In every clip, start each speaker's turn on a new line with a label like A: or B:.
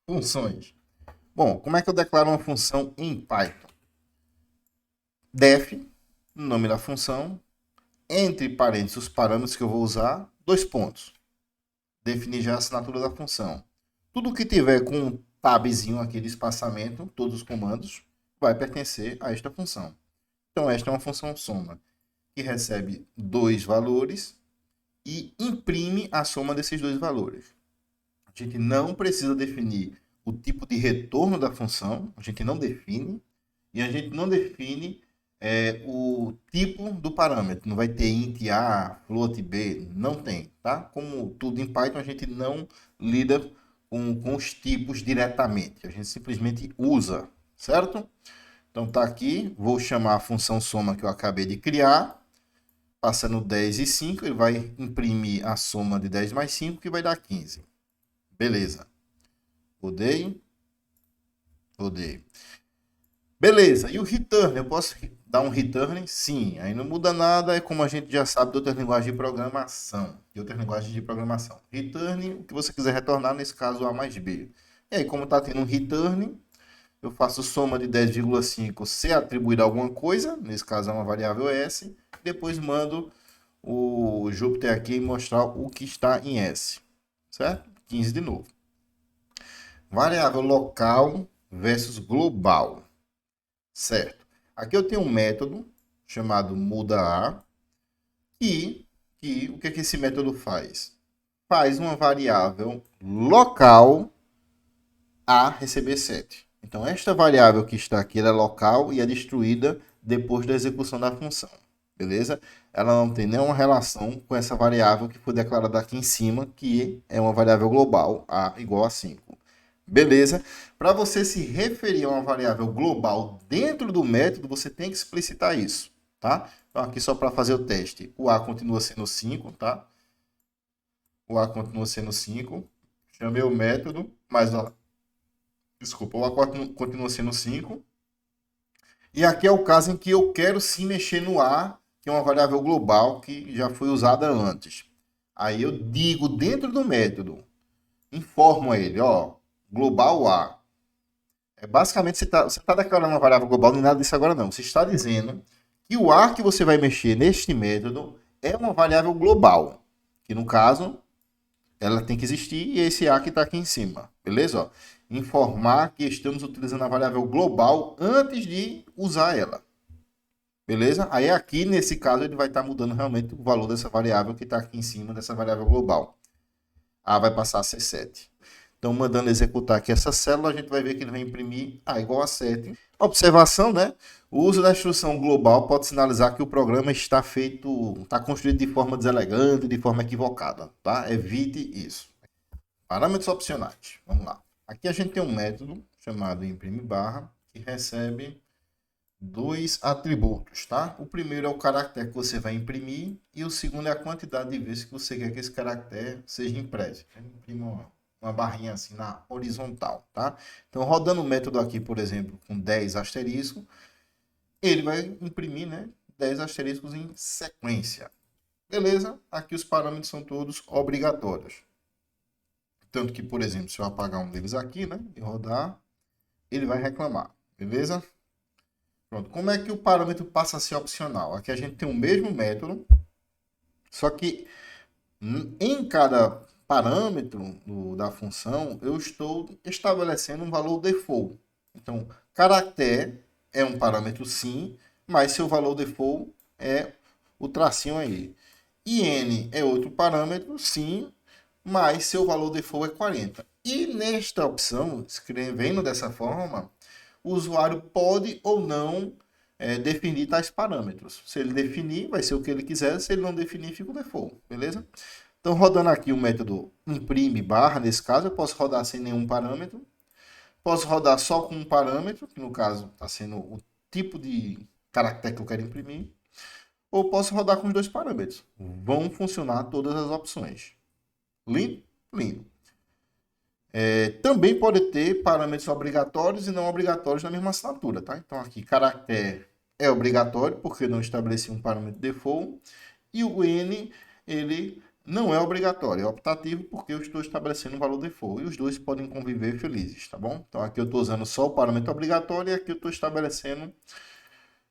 A: Funções. Bom, como é que eu declaro uma função em Python? Def, nome da função, entre parênteses os parâmetros que eu vou usar, dois pontos. Definir já a assinatura da função. Tudo que tiver com um tabzinho aqui de espaçamento, todos os comandos, vai pertencer a esta função. Então, esta é uma função soma, que recebe dois valores e imprime a soma desses dois valores. A gente não precisa definir o tipo de retorno da função, a gente não define, e a gente não define o tipo do parâmetro. Não vai ter int A, float B, não tem, tá? Como tudo em Python, a gente não lida com os tipos diretamente, a gente simplesmente usa, certo? Então tá aqui, vou chamar a função soma que eu acabei de criar, passando 10 e 5, ele vai imprimir a soma de 10 mais 5, que vai dar 15. Beleza. Rodei. Rodei. Beleza. E o return? Eu posso dar um return? Sim. Aí não muda nada. É como a gente já sabe de outras linguagens de programação. Return, o que você quiser retornar, nesse caso A mais B. E aí, como está tendo um return, eu faço soma de 10,5 se atribuir alguma coisa. Nesse caso é uma variável S. Depois mando o Jupyter aqui e mostrar o que está em S. Certo? 15 de novo. Variável local versus global. Certo. Aqui eu tenho um método chamado muda que o que esse método faz? Faz uma variável local a receber 7. Então, esta variável que está aqui ela é local e é destruída depois da execução da função. Beleza? Ela não tem nenhuma relação com essa variável que foi declarada aqui em cima, que é uma variável global, a igual a 5. Beleza? Para você se referir a uma variável global dentro do método, você tem que explicitar isso, tá? Então, aqui só para fazer o teste, o A continua sendo 5, tá? O A continua sendo 5. Chamei o método, mas, ó, desculpa, o A continua sendo 5. E aqui é o caso em que eu quero sim mexer no A, que é uma variável global que já foi usada antes. Aí eu digo dentro do método, informo a ele, ó, global A. Basicamente, você tá declarando uma variável global, não é nada disso agora não. Você está dizendo que o A que você vai mexer neste método é uma variável global, que no caso, ela tem que existir e é esse A que está aqui em cima, beleza? Ó, informar que estamos utilizando a variável global antes de usar ela, beleza? Aí aqui, nesse caso, ele vai estar mudando realmente o valor dessa variável que está aqui em cima dessa variável global. A vai passar a ser 7. Então, mandando executar aqui essa célula, a gente vai ver que ele vai imprimir A igual a 7. Observação, né? O uso da instrução global pode sinalizar que o programa está feito, está construído de forma deselegante, de forma equivocada, tá? Evite isso. Parâmetros opcionais. Vamos lá. Aqui a gente tem um método chamado imprime barra que recebe dois atributos, tá? O primeiro é o caractere que você vai imprimir e o segundo é a quantidade de vezes que você quer que esse caractere seja impresso. Imprima uma barrinha assim na horizontal, tá? Então, rodando o método aqui, por exemplo, com 10 asteriscos, ele vai imprimir, né, 10 asteriscos em sequência. Beleza? Aqui os parâmetros são todos obrigatórios. Tanto que, por exemplo, se eu apagar um deles aqui, né, e rodar, ele vai reclamar. Beleza? Pronto. Como é que o parâmetro passa a ser opcional? Aqui a gente tem o mesmo método, só que em cada parâmetro da função, eu estou estabelecendo um valor default. Então, caractere é um parâmetro sim, mas seu valor default é o tracinho aí. IN é outro parâmetro, sim, mas seu valor default é 40. E nesta opção, escrevendo dessa forma, o usuário pode ou não definir tais parâmetros. Se ele definir, vai ser o que ele quiser. Se ele não definir, fica o default, beleza? Então, rodando aqui o método imprime barra, nesse caso, eu posso rodar sem nenhum parâmetro. Posso rodar só com um parâmetro, que no caso está sendo o tipo de caractere que eu quero imprimir. Ou posso rodar com os dois parâmetros. Vão funcionar todas as opções. Lindo? Lindo. Também pode ter parâmetros obrigatórios e não obrigatórios na mesma assinatura, tá? Então aqui, caractere é obrigatório, porque não estabeleci um parâmetro default. E o N, ele Não é obrigatório, é optativo porque eu estou estabelecendo um valor default. E os dois podem conviver felizes, tá bom? Então aqui eu estou usando só o parâmetro obrigatório e aqui eu estou estabelecendo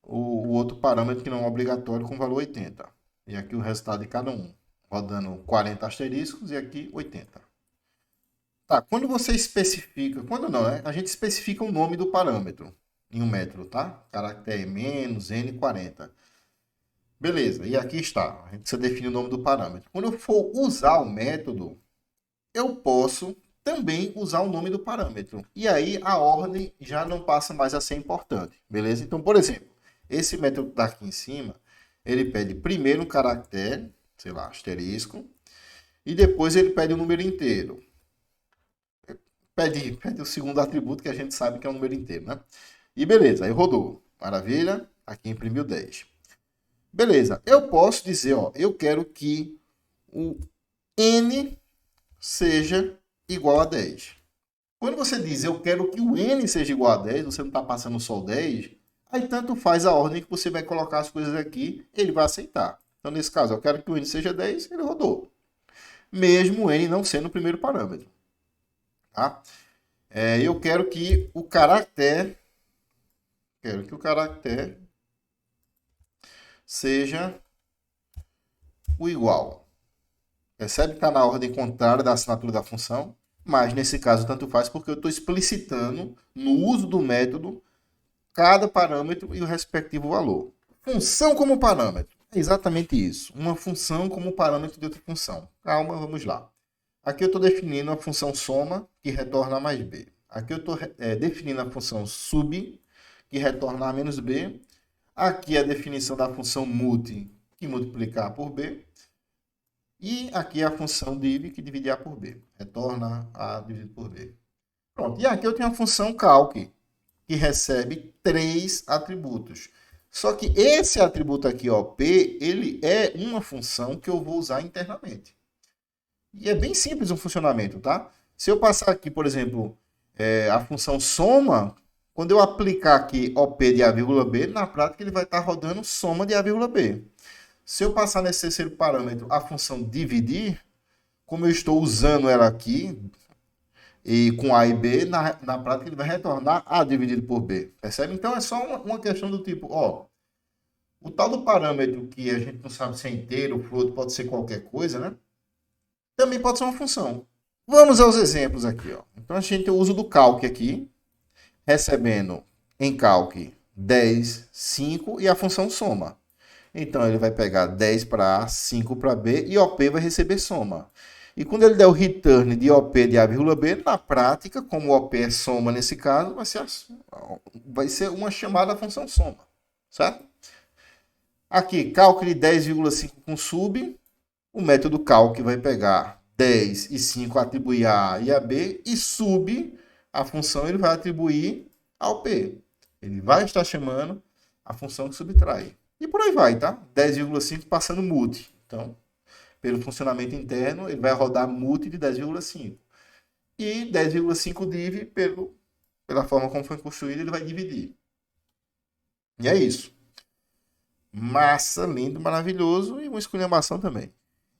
A: o outro parâmetro que não é obrigatório com valor 80. E aqui o resultado de cada um. Rodando 40 asteriscos e aqui 80. Tá, quando você especifica, quando não, né? A gente especifica o nome do parâmetro em um método, tá? Caractere menos N40. Beleza, e aqui está. A gente precisa definir o nome do parâmetro. Quando eu for usar o método, eu posso também usar o nome do parâmetro. E aí a ordem já não passa mais a ser importante, beleza? Então, por exemplo, esse método que está aqui em cima, ele pede primeiro um caractere, sei lá, asterisco, e depois ele pede o número inteiro. Pede o segundo atributo que a gente sabe que é o número inteiro, né? E beleza, aí rodou. Maravilha, aqui imprimiu 10. Beleza, eu posso dizer, ó, eu quero que o n seja igual a 10. Quando você diz eu quero que o n seja igual a 10, você não está passando só o 10, aí tanto faz a ordem que você vai colocar as coisas aqui, ele vai aceitar. Então, nesse caso, eu quero que o n seja 10, ele rodou. Mesmo o n não sendo o primeiro parâmetro. Tá? Eu quero que o caractere seja o igual. Percebe que está na ordem contrária da assinatura da função, mas nesse caso tanto faz porque eu estou explicitando no uso do método cada parâmetro e o respectivo valor. Função como parâmetro. É exatamente isso. Uma função como parâmetro de outra função. Calma, vamos lá. Aqui eu estou definindo a função soma, que retorna A mais B. Aqui eu estou definindo a função sub, que retorna A menos B. Aqui a definição da função multi, que multiplicar por B. E aqui a função div, que divide A por B. Retorna A dividido por B. Pronto. E aqui eu tenho a função calc, que recebe 3 atributos. Só que esse atributo aqui, ó, P, ele é uma função que eu vou usar internamente. E é bem simples o funcionamento, tá? Se eu passar aqui, por exemplo, a função soma, quando eu aplicar aqui OP de A, B, na prática ele vai estar rodando soma de A, B. Se eu passar nesse terceiro parâmetro a função dividir, como eu estou usando ela aqui, e com A e B, na prática ele vai retornar A dividido por B. Percebe? Então é só uma questão do tipo, ó, o tal do parâmetro que a gente não sabe se é inteiro, float, pode ser qualquer coisa, né? Também pode ser uma função. Vamos aos exemplos aqui, ó. Então a gente usa do calc aqui, recebendo em calc 10, 5 e a função soma. Então ele vai pegar 10 para A, 5 para B e OP vai receber soma. E quando ele der o return de OP de A, B, na prática, como o OP é soma nesse caso, vai ser uma chamada à função soma. Certo? Aqui, calc de 10,5 com sub. O método calc vai pegar 10 e 5, atribuir a A e a B, e sub a função ele vai atribuir ao P. Ele vai estar chamando a função que subtrai. E por aí vai, tá? 10,5 passando multi. Então, pelo funcionamento interno, ele vai rodar multi de 10,5. E 10,5 div, pela forma como foi construído, ele vai dividir. E é isso. Massa, lindo, maravilhoso e uma esculhambação também.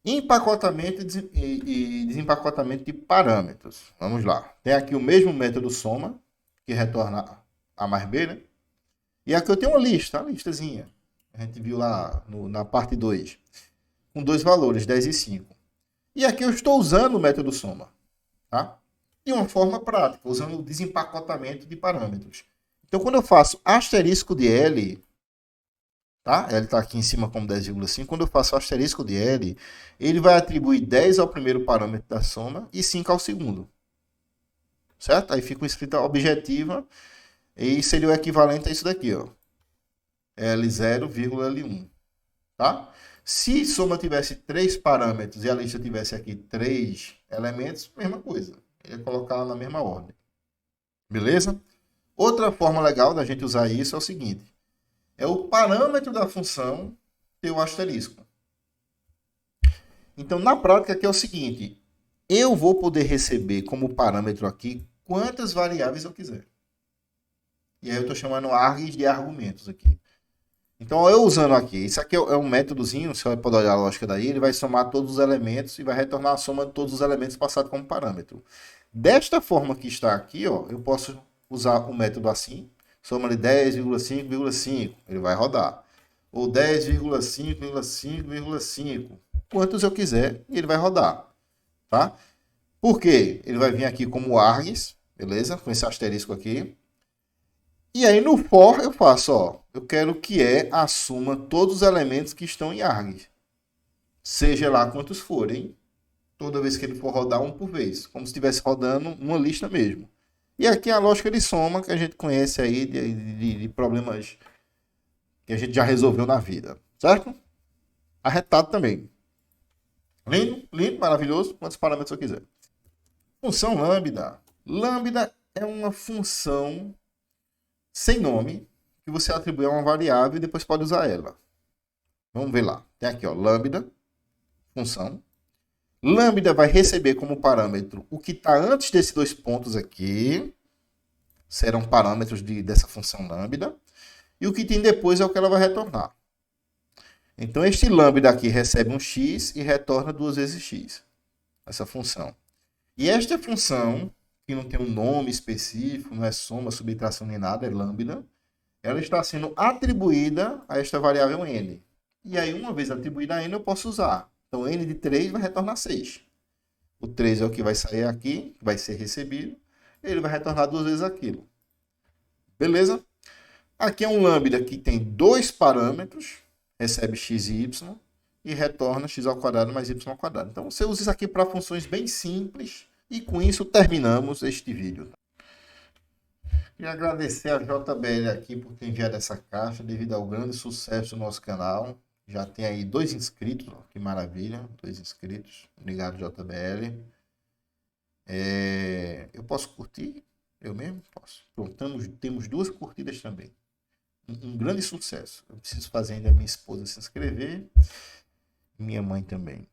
A: Empacotamento e desempacotamento de parâmetros. Vamos lá. Tem aqui o mesmo método soma, que retorna A mais B, né? E aqui eu tenho uma listazinha. A gente viu lá na parte 2. Com dois valores, 10 e 5. E aqui eu estou usando o método soma. Tá? De uma forma prática, usando o desempacotamento de parâmetros. Então, quando eu faço asterisco de L, tá? Ele está aqui em cima como 10,5. Quando eu faço o asterisco de L, ele vai atribuir 10 ao primeiro parâmetro da soma e 5 ao segundo. Certo? Aí fica uma escrita objetiva e seria o equivalente a isso daqui, ó. L0, L1. Tá? Se soma tivesse 3 parâmetros e a lista tivesse aqui 3 elementos, mesma coisa. Ele ia colocar lá na mesma ordem. Beleza? Outra forma legal da gente usar isso é o seguinte. É o parâmetro da função ter o asterisco. Então, na prática, aqui é o seguinte. Eu vou poder receber como parâmetro aqui quantas variáveis eu quiser. E aí eu estou chamando args de argumentos aqui. Então, eu usando aqui, isso aqui é um métodozinho, você pode olhar a lógica daí, ele vai somar todos os elementos e vai retornar a soma de todos os elementos passados como parâmetro. Desta forma que está aqui, ó, eu posso usar o método assim, soma de 10,5,5, ele vai rodar. Ou 10,5,5,5, quantos eu quiser, e ele vai rodar, tá? Por quê? Ele vai vir aqui como args, beleza? Com esse asterisco aqui. E aí no for eu faço, ó, eu quero que a suma todos os elementos que estão em args. Seja lá quantos forem, toda vez que ele for rodar um por vez, como se estivesse rodando uma lista mesmo. E aqui a lógica de soma que a gente conhece aí de problemas que a gente já resolveu na vida, certo? Arretado também. Lindo, lindo, maravilhoso, quantos parâmetros eu quiser. Função lambda. Lambda é uma função sem nome que você atribui a uma variável e depois pode usar ela. Vamos ver lá. Tem aqui, ó, lambda, função. Lambda vai receber como parâmetro o que está antes desses dois pontos aqui. Serão parâmetros dessa função lambda. E o que tem depois é o que ela vai retornar. Então, este lambda aqui recebe um x e retorna 2 vezes x. Essa função. E esta função, que não tem um nome específico, não é soma, subtração nem nada, é lambda, ela está sendo atribuída a esta variável n. E aí, uma vez atribuída a n, eu posso usar. Então, n de 3 vai retornar 6. O 3 é o que vai sair aqui, vai ser recebido. Ele vai retornar 2 vezes aquilo. Beleza? Aqui é um lambda que tem dois parâmetros, recebe x e y, e retorna x ao quadrado mais y ao quadrado. Então, você usa isso aqui para funções bem simples. E com isso terminamos este vídeo. Queria agradecer a JBL aqui por ter enviado essa caixa, devido ao grande sucesso do nosso canal. Já tem aí 2 inscritos, ó, que maravilha, 2 inscritos. Obrigado, JBL. Eu posso curtir? Eu mesmo posso. Pronto, temos 2 curtidas também. Um grande sucesso. Eu preciso fazer ainda minha esposa se inscrever, minha mãe também.